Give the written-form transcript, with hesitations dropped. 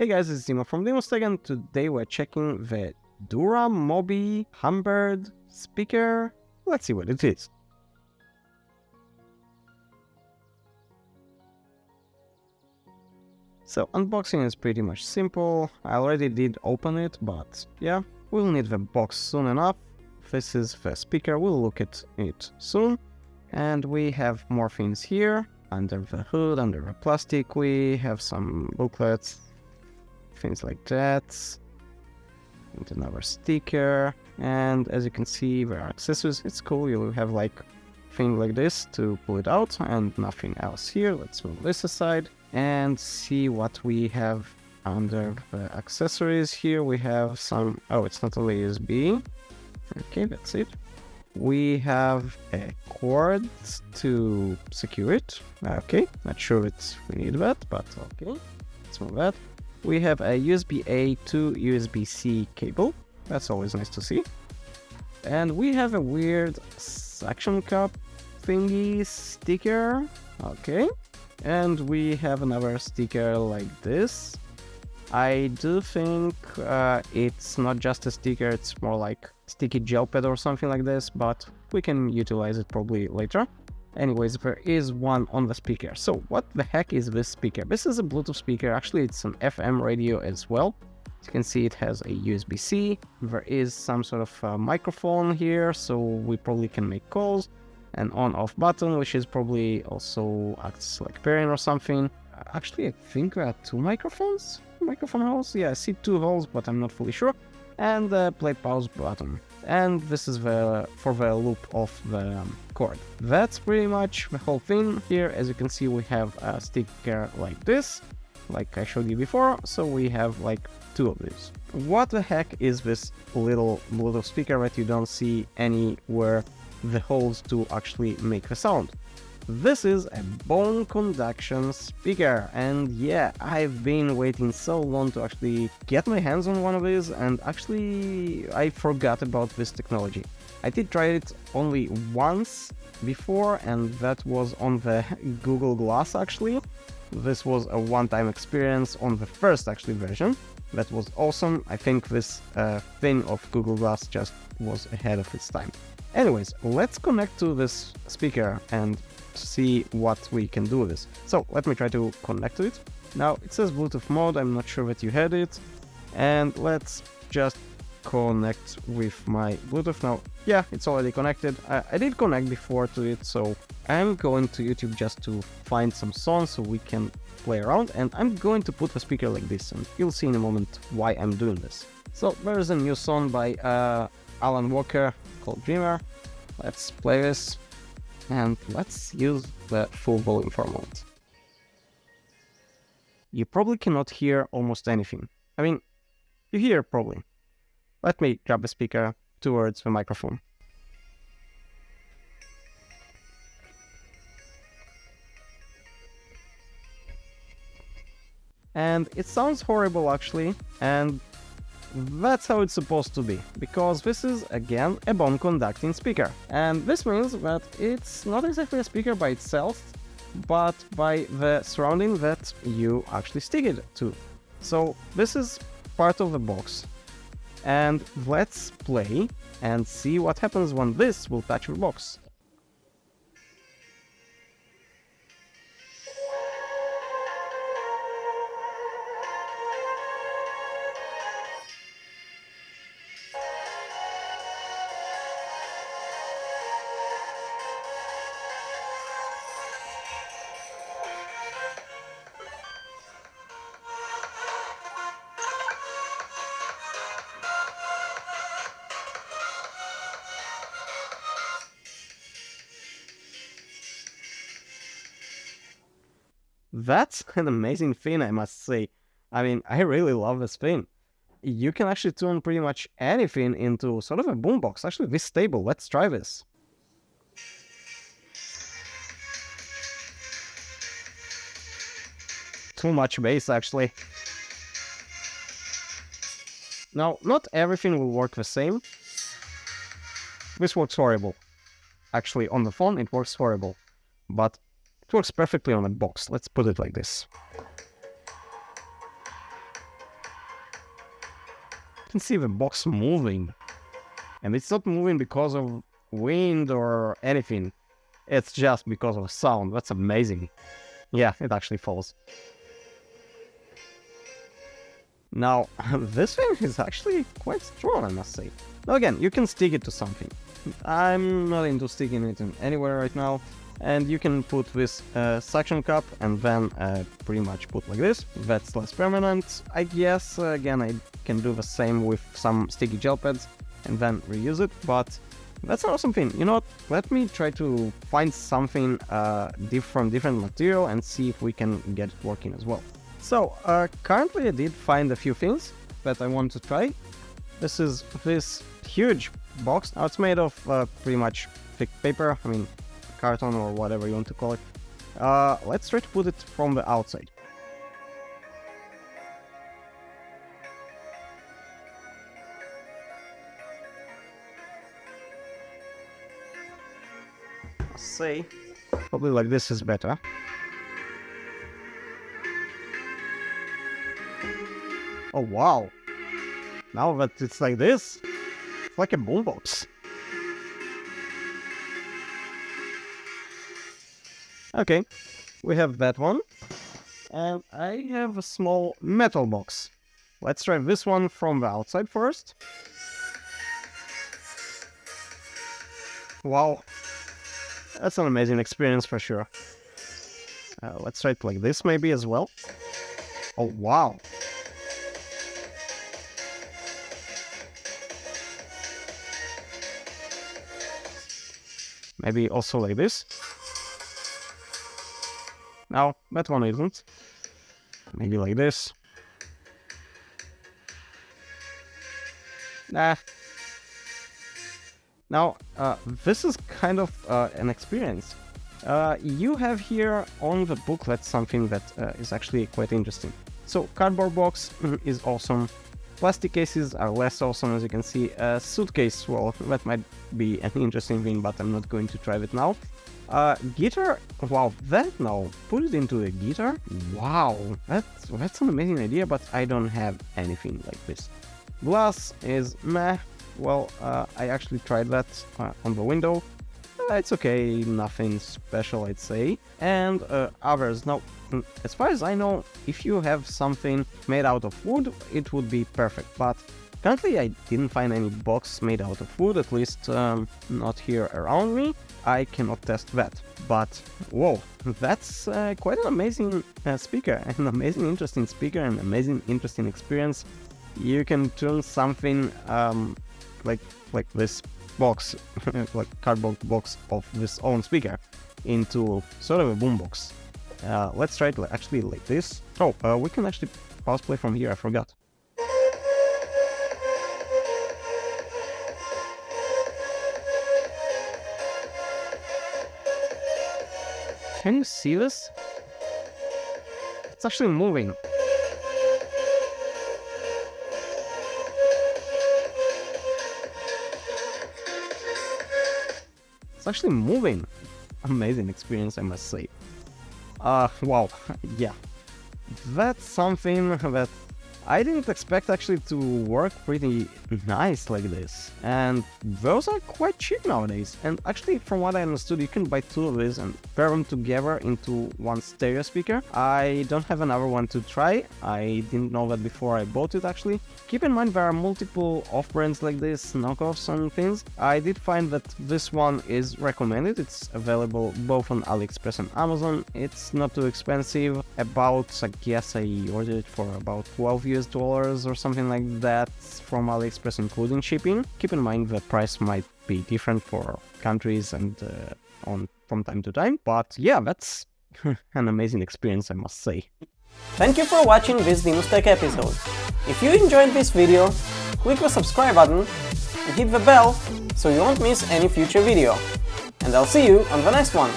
Hey guys, it's Dima from Demosteg, and today we're checking the Dura Mobi Humbird speaker. Let's see what it is. So unboxing is pretty much simple. I already did open it, but yeah, we'll need the box soon enough. This is the speaker, we'll look at it soon. And we have more things here. Under the hood, under the plastic, we have some booklets, things like that. And another sticker. And as you can see, there are accessories. It's cool, you'll have like thing like this to pull it out and nothing else here. Let's move this aside and see what we have under the accessories. Here we have some, oh, it's not only USB. Okay, that's it. We have a cord to secure it. Okay, not sure we need that, but okay, let's move that. We have a USB-A to USB-C cable. That's always nice to see. And we have a weird suction cup thingy sticker. Okay. And we have another sticker like this. I do think it's not just a sticker, it's more like sticky gel pad or something like this, but we can utilize it probably later. Anyways, there is one on the speaker. So what the heck is this speaker? This is a Bluetooth speaker. Actually, it's an FM radio as well. As you can see, it has a USB-C. There is some sort of microphone here, so we probably can make calls. An on-off button, which is probably also acts like pairing or something. Actually, I think there are two microphone holes. Yeah, I see two holes, but I'm not fully sure. And the play pause button. And this is for the loop of the cord. That's pretty much the whole thing. Here, as you can see, we have a sticker like this, like I showed you before. So we have like two of these. What the heck is this little Bluetooth speaker that you don't see anywhere the holes to actually make the sound? This is a bone conduction speaker, and yeah, I've been waiting so long to actually get my hands on one of these, and actually I forgot about this technology. I did try it only once before, and that was on the Google Glass actually. This was a one-time experience on the first actually version. That was awesome. I think this thing of Google Glass just was ahead of its time. Anyways, let's connect to this speaker and see what we can do with this. So let me try to connect to it. Now it says Bluetooth mode, I'm not sure that you had it. And let's just connect with my Bluetooth now. Yeah, it's already connected. I did connect before to it, so I'm going to YouTube just to find some songs so we can play around. And I'm going to put the speaker like this, and you'll see in a moment why I'm doing this. So there's a new song by Alan Walker called Dreamer. Let's play this. And let's use the full volume for a moment. You probably cannot hear almost anything. I mean, you hear probably. Let me grab the speaker towards the microphone. And it sounds horrible actually, and that's how it's supposed to be, because this is again a bone conducting speaker. And this means that it's not exactly a speaker by itself, but by the surrounding that you actually stick it to. So this is part of the box. And let's play and see what happens when this will touch your box. That's an amazing thing, I must say. I mean, I really love this thing. You can actually turn pretty much anything into sort of a boombox. Actually, this stable, let's try this. Too much bass, actually. Now, not everything will work the same. This works horrible. Actually, on the phone, it works horrible. But it works perfectly on a box. Let's put it like this. can see the box moving. And it's not moving because of wind or anything. It's just because of sound. That's amazing. Yeah, it actually falls. Now, this thing is actually quite strong, I must say. Now again, you can stick it to something. I'm not into sticking it in anywhere right now. And you can put this suction cup and then pretty much put like this. That's less permanent. I guess, again, I can do the same with some sticky gel pads and then reuse it, but that's an awesome thing. You know what? Let me try to find something different material and see if we can get it working as well. So, currently I did find a few things that I want to try. This is this huge box. Now it's made of pretty much thick paper, I mean carton or whatever you want to call it. Let's try to put it from the outside. I'll say, probably like this is better. Oh wow! Now that it's like this, it's like a boombox. Okay, we have that one, and I have a small metal box. Let's try this one from the outside first. Wow, that's an amazing experience for sure. Let's try it like this maybe as well. Oh wow! Maybe also like this. No, that one isn't. Maybe like this. Nah. Now, this is kind of an experience. You have here on the booklet something that is actually quite interesting. So, cardboard box is awesome. Plastic cases are less awesome, as you can see. Suitcase, well, that might be an interesting thing, but I'm not going to try it now. Guitar, wow, that now, put it into a guitar, wow, that's an amazing idea, but I don't have anything like this. Glass is meh, well, I actually tried that on the window, it's okay, nothing special I'd say. And others, now, as far as I know, if you have something made out of wood, it would be perfect, but currently I didn't find any box made out of wood, at least not here around me. I cannot test that, but whoa, that's quite an amazing speaker, an amazing interesting speaker, an amazing interesting experience. You can turn something like this box, like cardboard box of this own speaker, into sort of a boombox. Let's try it actually like this. Oh, we can actually pause play from here, I forgot. Can you see this? It's actually moving. It's actually moving. Amazing experience, I must say. Wow, yeah. That's something that I didn't expect actually to work pretty nice like this, and those are quite cheap nowadays. And actually, from what I understood, you can buy two of these and pair them together into one stereo speaker. I don't have another one to try, I didn't know that before I bought it actually. Keep in mind there are multiple off-brands like this, knockoffs and things. I did find that this one is recommended, it's available both on AliExpress and Amazon. It's not too expensive, about, I guess I ordered it for about $12 or something like that from AliExpress including shipping. Keep in mind the price might be different for countries and from time to time, but yeah, that's an amazing experience, I must say. Thank you for watching this Dinos Tech episode. If you enjoyed this video, click the subscribe button and hit the bell so you won't miss any future video. And I'll see you on the next one.